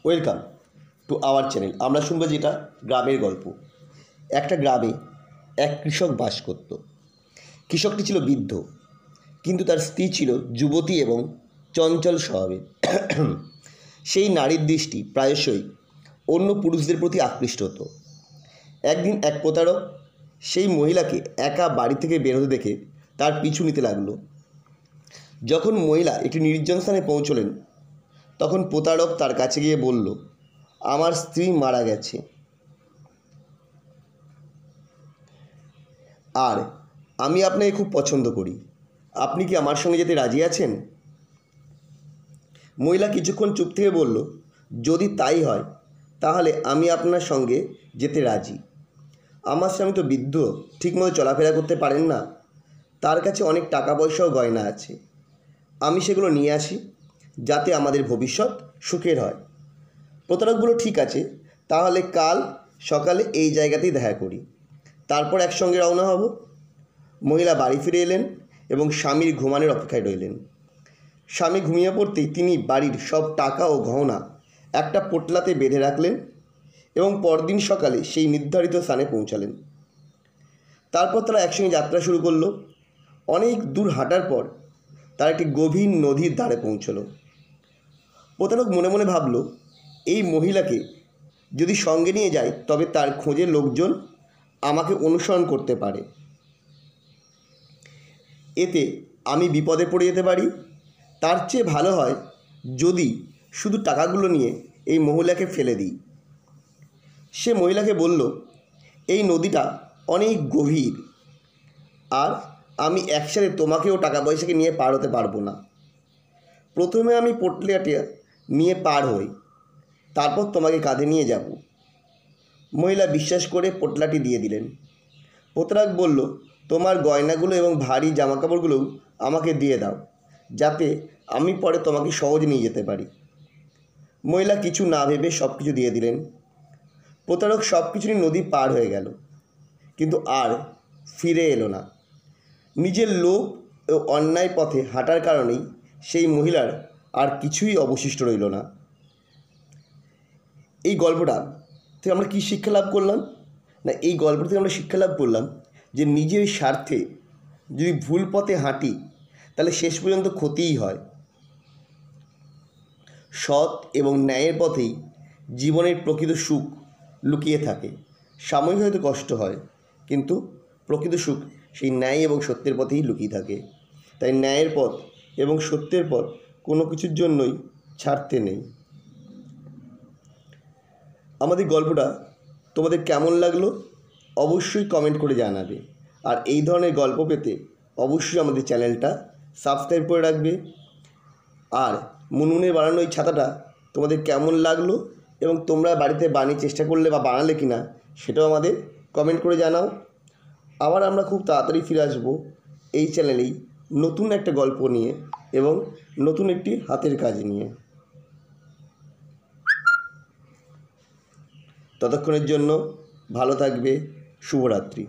Welcome to our channel. আমরা শুনবো যেটা গ্রামের গল্প। একটা গ্রামে এক কৃষক বাস করত। কৃষকটি ছিল বৃদ্ধ, কিন্তু তার স্ত্রী ছিল যুবতী এবং চঞ্চল স্বভাবের। সেই নারীর দৃষ্টি প্রায়শই অন্য পুরুষদের প্রতি আকৃষ্ট হতো। একদিন এক প্রতারক সেই মহিলাকে একা বাড়ি থেকে বের হতে দেখে তার পিছু নিতে লাগলো। যখন মহিলা একটি নির্জন স্থানে পৌঁছলেন, তখন প্রতারক তার কাছে গিয়ে বলল, আমার স্ত্রী মারা গেছে, আর আমি আপনাকে খুব পছন্দ করি। আপনি কি আমার সঙ্গে যেতে রাজি আছেন? মহিলা কিছুক্ষণ চুপ থেকে বলল, যদি তাই হয় তাহলে আমি আপনার সঙ্গে যেতে রাজি। আমার স্বামী তো বৃদ্ধ, ঠিকমতো চলাফেরা করতে পারেন না। তার কাছে অনেক টাকা পয়সাও গয়না আছে। আমি সেগুলো নিয়ে আসি যাতে আমাদের ভবিষ্যৎ সুখের হয়। প্রতারক বলল, ঠিক আছে, তাহলে কাল সকালে এই জায়গাতেই দেখা করি, তারপর একসঙ্গে রওনা হব। মহিলা বাড়ি ফিরে এলেন এবং স্বামীর ঘুমানোর অপেক্ষায় রইলেন। স্বামী ঘুমিয়ে পড়তেই তিনি বাড়ির সব টাকা ও গহনা একটা পোটলাতে বেঁধে রাখলেন এবং পরদিন সকালে সেই নির্ধারিত স্থানে পৌঁছালেন। তারপর তারা একসঙ্গে যাত্রা শুরু করলো। অনেক দূর হাঁটার পর তারা একটি গভীর নদীর ধারে পৌঁছলো। প্রতারক মনে মনে ভাবল, এই মহিলাকে যদি সঙ্গে নিয়ে যায় তবে তার খোঁজে লোকজন আমাকে অনুসরণ করতে পারে। এতে আমি বিপদে পড়ে যেতে পারি। তার চেয়ে ভালো হয় যদি শুধু টাকাগুলো নিয়ে এই মহিলাকে ফেলে দিই। সে মহিলাকে বলল, এই নদীটা অনেক গভীর, আর আমি একসাথে তোমাকেও টাকা পয়সাকে নিয়ে পার হতে পারবো না। প্রথমে আমি পোটলাটা নিয়ে পার হই, তারপর তোমাকে কাঁধে নিয়ে যাব। মহিলা বিশ্বাস করে পোটলাটি দিয়ে দিলেন। প্রতারক বলল, তোমার গয়নাগুলো এবং ভারী জামাকাপড়গুলোও আমাকে দিয়ে দাও, যাতে আমি পরে তোমাকে সহজে নিয়ে যেতে পারি। মহিলা কিছু না ভেবে সব কিছু দিয়ে দিলেন। প্রতারক সব কিছু নিয়ে নদী পার হয়ে গেল, কিন্তু আর ফিরে এলো না। নিজের লোভ ও অন্যায় পথে হাঁটার কারণেই সেই মহিলার আর কিছুই অবশিষ্ট রইল না। এই গল্পটা থেকে আমরা কী শিক্ষা লাভ করলাম? না, এই গল্পটা থেকে আমরা শিক্ষা লাভ করলাম যে নিজের স্বার্থে যদি ভুল পথে হাঁটি তাহলে শেষ পর্যন্ত ক্ষতিই হয়। সৎ এবং ন্যায়ের পথেই জীবনের প্রকৃত সুখ লুকিয়ে থাকে। সাময়িক হয়তো কষ্ট হয়, কিন্তু প্রকৃত সুখ সেই ন্যায় এবং সত্যের পথেই লুকিয়ে থাকে। তাই ন্যায়ের পথ এবং সত্যের পথ কোনো কিছুর জন্যই ছাড়তে নেই। আমাদের গল্পটা তোমাদের কেমন লাগলো অবশ্যই কমেন্ট করে জানাবে। আর এই ধরনের গল্প পেতে অবশ্যই আমাদের চ্যানেলটা সাবস্ক্রাইব করে রাখবে। আর মুনমুনের বানানো এই ছাতাটা তোমাদের কেমন লাগলো এবং তোমরা বাড়িতে বানিয়ে চেষ্টা করলে বা বানালে কি না সেটাও আমাদের কমেন্ট করে জানাও। আবার আমরা খুব তাড়াতাড়ি ফিরে আসবো এই চ্যানেলেই নতুন একটা গল্প নিয়ে এবং নতুন একটি হাতের কাজ নিয়ে। ততক্ষণের জন্য ভালো থাকবে। শুভরাত্রি।